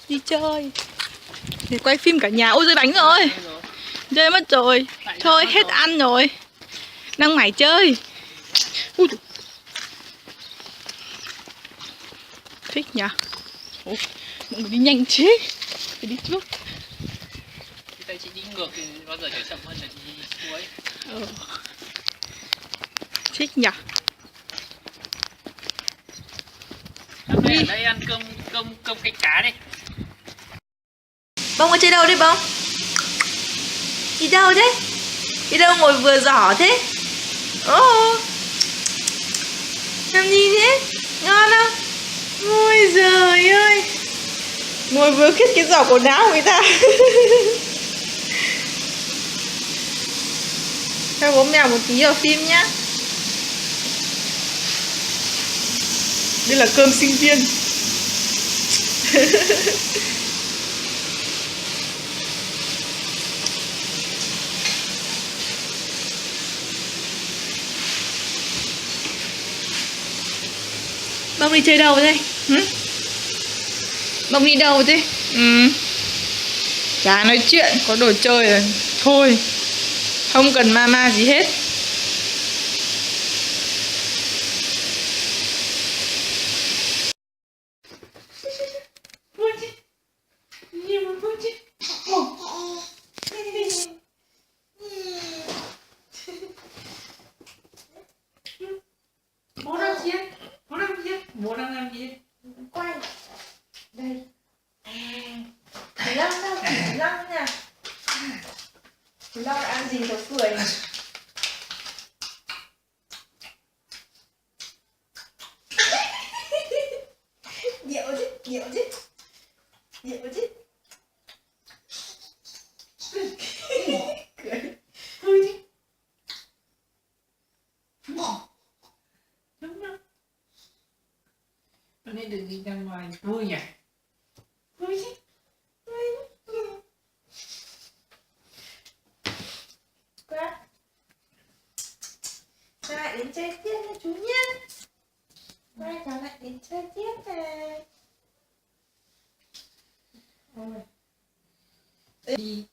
Đi chơi. Để quay phim cả nhà. Ôi rơi bánh rồi. Rơi mất rồi. Thôi hết ăn rồi. Đang mải chơi. Ui. Thích nhỉ. Ôi, mọi người đi nhanh thế. Phải đi trước. Tay chị đi ngược thì bao giờ phải chậm hơn là chị đi cuối. Thích nhỉ. Đi ở đây ăn cơm canh cá đi. Bông ở chơi đâu đấy Bông? Đi đâu đấy? Đi đâu ngồi vừa giỏ thế? Ồ, làm gì thế? Ngon không? Ôi giời ơi, ngồi vừa khít cái giỏ quần áo của người ta. Cho bố mèo một tí vào phim nhá. Đây là cơm sinh viên. Bông đi chơi đâu đây? Bông đi đâu thế? Chả nói chuyện, có đồ chơi rồi. Thôi, không cần mama gì hết. Bố đang gì hết? Bố đang gì hết? Bố đang làm gì hết? Quay đây. Thử lăng đâu, thử lăng nha. Thử lăng ăn gì có cười. Điệu chứ, điệu chứ. Điệu chứ. Cười. Cười chứ. Đúng không? Hôm nay đừng đi ra ngoài vui nhỉ? Vui chứ. Quá. Sao lại đến chơi tiếp nha chú nhá. Mai cháu lại đến chơi tiếp này. Đi.